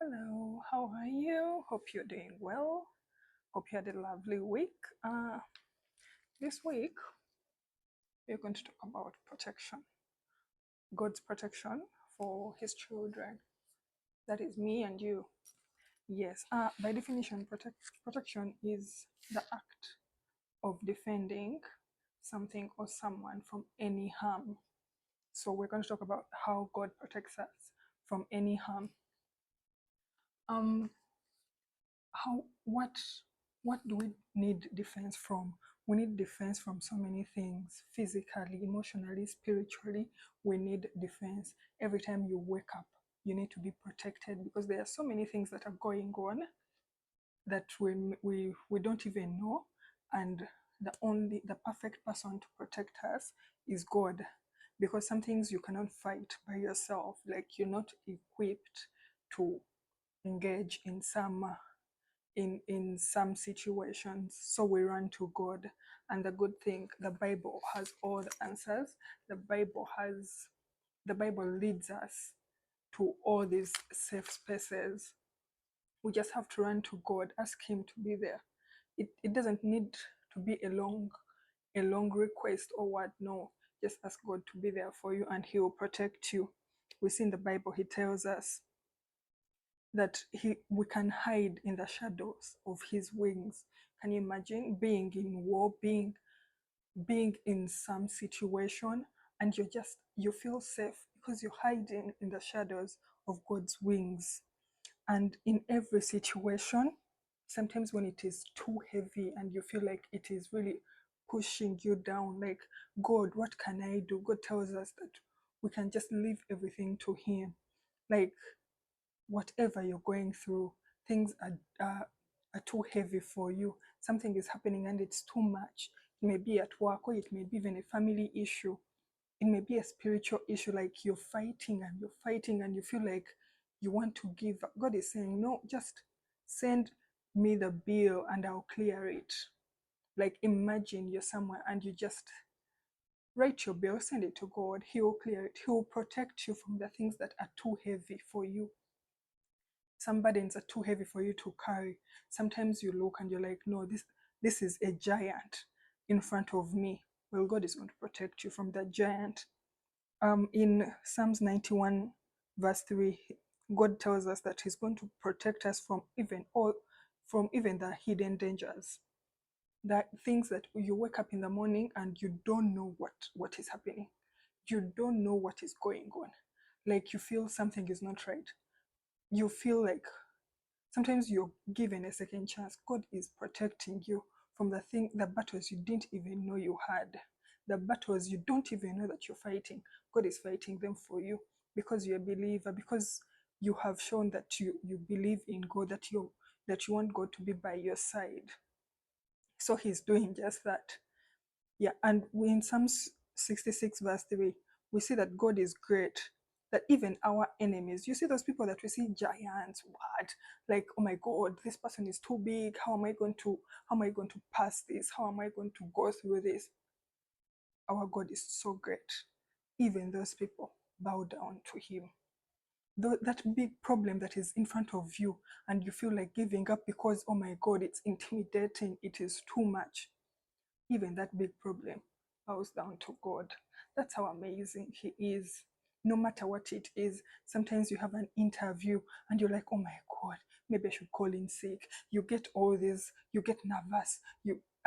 Hello, how are you? Hope you're doing well. Hope you had a lovely week. This week, we're going to talk about protection, God's protection for His children. That is me and you. Yes, by definition, protection is the act of defending something or someone from any harm. So, we're going to talk about how God protects us from any harm. Um, how what do we need defense from? We need defense from so many things: physically, emotionally, spiritually. We need defense. Every time you wake up, you need to be protected because there are so many things that are going on that we don't even know, and the perfect person to protect us is God, because some things you cannot fight by yourself. Like, you're not equipped to engage in some situations, so we run to God. And the good thing, the Bible has all the answers. The Bible leads us to all these safe spaces. We just have to run to God, ask Him to be there. It doesn't need to be a long request or what. No, just ask God to be there for you and He will protect you. We see in the Bible, He tells us that we can hide in the shadows of His wings. Can you imagine being in war, being in some situation, and you feel safe because you're hiding in the shadows of God's wings? And in every situation, sometimes when it is too heavy and you feel like it is really pushing you down, like, God, what can I do? God tells us that we can just leave everything to Him. Like, whatever you're going through, things are too heavy for you. Something is happening and it's too much. It may be at work, or it may be even a family issue. It may be a spiritual issue, like you're fighting and you feel like you want to give up. God is saying, no, just send me the bill and I'll clear it. Like, imagine you're somewhere and you just write your bill, send it to God. He will clear it. He will protect you from the things that are too heavy for you. Some burdens are too heavy for you to carry. Sometimes you look and you're like, no, this is a giant in front of me. Well, God is going to protect you from that giant. In Psalms 91 verse 3, God tells us that He's going to protect us from even the hidden dangers. That things that you wake up in the morning and you don't know what is happening. You don't know what is going on. Like, you feel something is not right. You feel like sometimes you're given a second chance. God is protecting you from the battles you didn't even know you had. The battles you don't even know that you're fighting. God is fighting them for you because you're a believer, because you have shown that you believe in God, that you want God to be by your side. So He's doing just that. Yeah, and in Psalms 66 verse 3, we see that God is great, that even our enemies, you see those people that we see giants, what? Like, oh my God, this person is too big. How am I going to pass this? How am I going to go through this? Our God is so great. Even those people bow down to Him. That big problem that is in front of you, and you feel like giving up because, oh my God, it's intimidating, it is too much. Even that big problem bows down to God. That's how amazing He is. No matter what it is, sometimes you have an interview and you're like, oh my God, maybe I should call in sick. You get all this, you get nervous,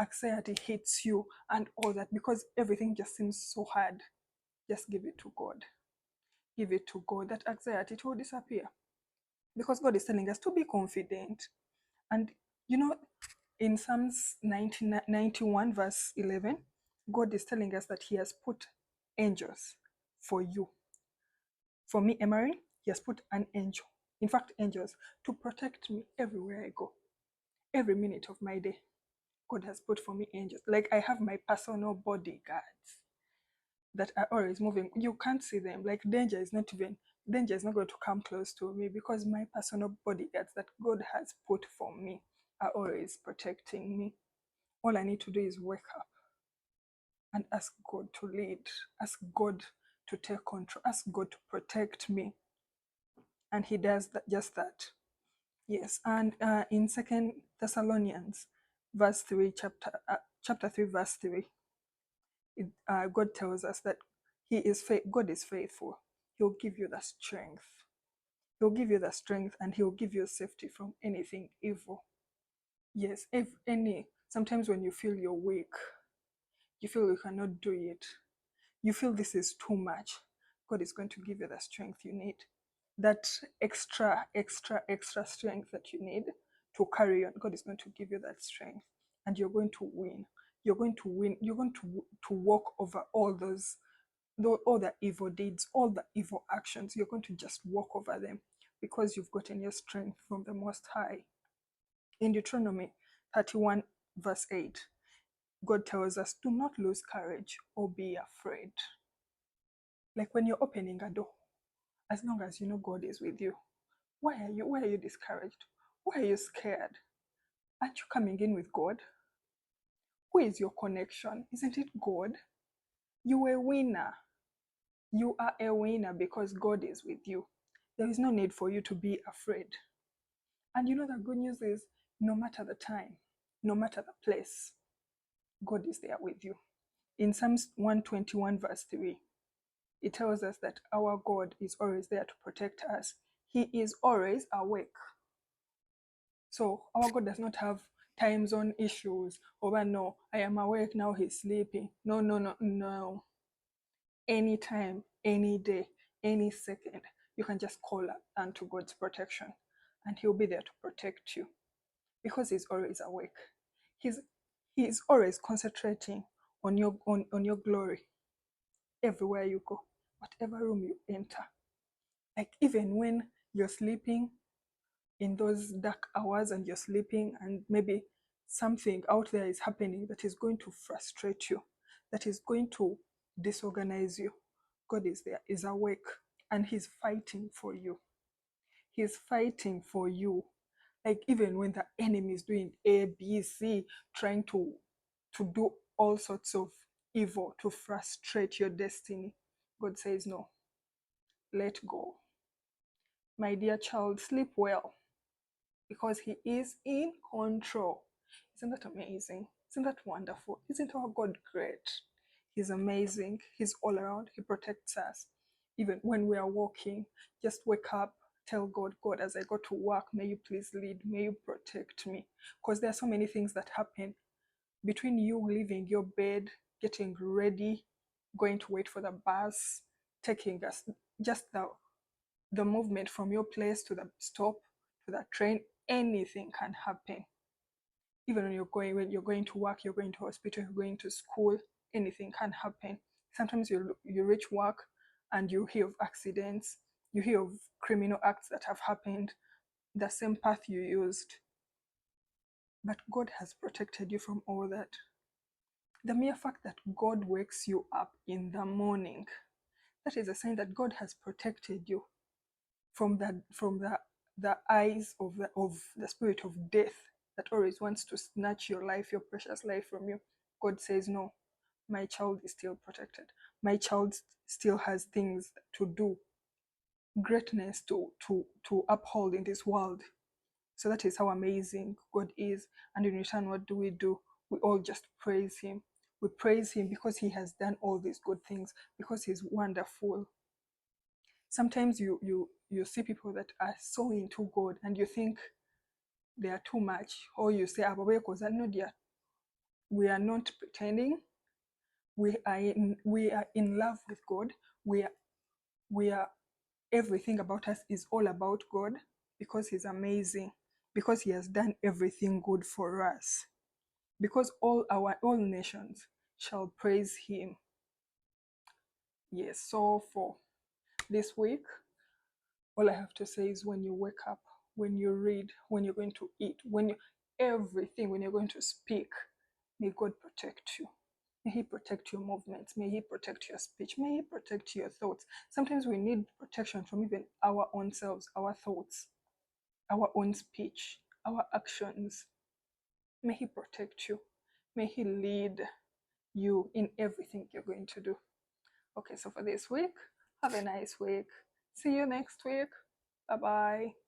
anxiety hits you and all that because everything just seems so hard. Just give it to God. Give it to God. That anxiety, it will disappear. Because God is telling us to be confident. And you know, in Psalms 91 verse 11, God is telling us that He has put angels for you. For me, Emery, He has put an angel, in fact angels, to protect me everywhere I go. Every minute of my day, God has put for me angels. Like, I have my personal bodyguards that are always moving. You can't see them. Like, danger is not going to come close to me because my personal bodyguards that God has put for me are always protecting me. All I need to do is wake up and ask God to lead, ask God to take control, ask God to protect me. And He does that, just that. Yes, and in Second Thessalonians, verse 3, chapter 3, verse 3, God tells us that God is faithful. He'll give you the strength. He'll give you the strength, and he'll give you safety from anything evil. Yes, if any, sometimes when you feel you're weak, you feel you cannot do it, you feel this is too much, God is going to give you the strength you need. That extra strength that you need to carry on, God is going to give you that strength, and you're going to win. You're going to win. You're going to walk over all all the evil deeds, all the evil actions. You're going to just walk over them because you've gotten your strength from the Most High. In Deuteronomy 31, verse 8, God tells us, do not lose courage or be afraid. Like when you're opening a door, as long as you know God is with you, why are you discouraged? Why are you scared? Aren't you coming in with God? Who is your connection? Isn't it God? You're a winner. You are a winner because God is with you. There is no need for you to be afraid. And you know the good news is, no matter the time, no matter the place, God is there with you. In Psalms 121, verse 3, it tells us that our God is always there to protect us. He is always awake. So our God does not have time zone issues. Over no, I am awake now, he's sleeping. No, no, no, no. Anytime, any day, any second, you can just call unto God's protection, and he'll be there to protect you because he's always awake. He's always concentrating on your glory everywhere you go, whatever room you enter. Like even when you're sleeping, in those dark hours, and you're sleeping, and maybe something out there is happening that is going to frustrate you, that is going to disorganize you, God is there, is awake, and he's fighting for you. He's fighting for you. Like even when the enemy is doing A, B, C, trying to do all sorts of evil to frustrate your destiny, God says, no, let go. My dear child, sleep well, because he is in control. Isn't that amazing? Isn't that wonderful? Isn't our God great? He's amazing. He's all around. He protects us. Even when we are walking, just wake up, tell God, God, as I go to work, may you please lead, may you protect me. Because there are so many things that happen between you leaving your bed, getting ready, going to wait for the bus, taking us, just the movement from your place to the stop, to the train, anything can happen. Even when you're going to work, you're going to hospital, you're going to school, anything can happen. Sometimes you reach work and you hear of accidents, you hear of criminal acts that have happened, the same path you used. But God has protected you from all that. The mere fact that God wakes you up in the morning, that is a sign that God has protected you from the eyes of the spirit of death that always wants to snatch your life, your precious life from you. God says, no, my child is still protected. My child still has things to do, greatness to uphold in this world. So that is how amazing God is. And in return, what do? We all just praise him. We praise him because he has done all these good things, because he's wonderful. Sometimes you see people that are so into God and you think they are too much, or you say, we are not pretending. We are in love with God. We are everything about us is all about God, because he's amazing, because he has done everything good for us, because all nations shall praise him. Yes, so for this week, all I have to say is, when you wake up, when you read, when you're going to eat, when you're going to speak, may God protect you. May he protect your movements. May he protect your speech. May he protect your thoughts. Sometimes we need protection from even our own selves, our thoughts, our own speech, our actions. May he protect you. May he lead you in everything you're going to do. Okay, so for this week, have a nice week. See you next week. Bye-bye.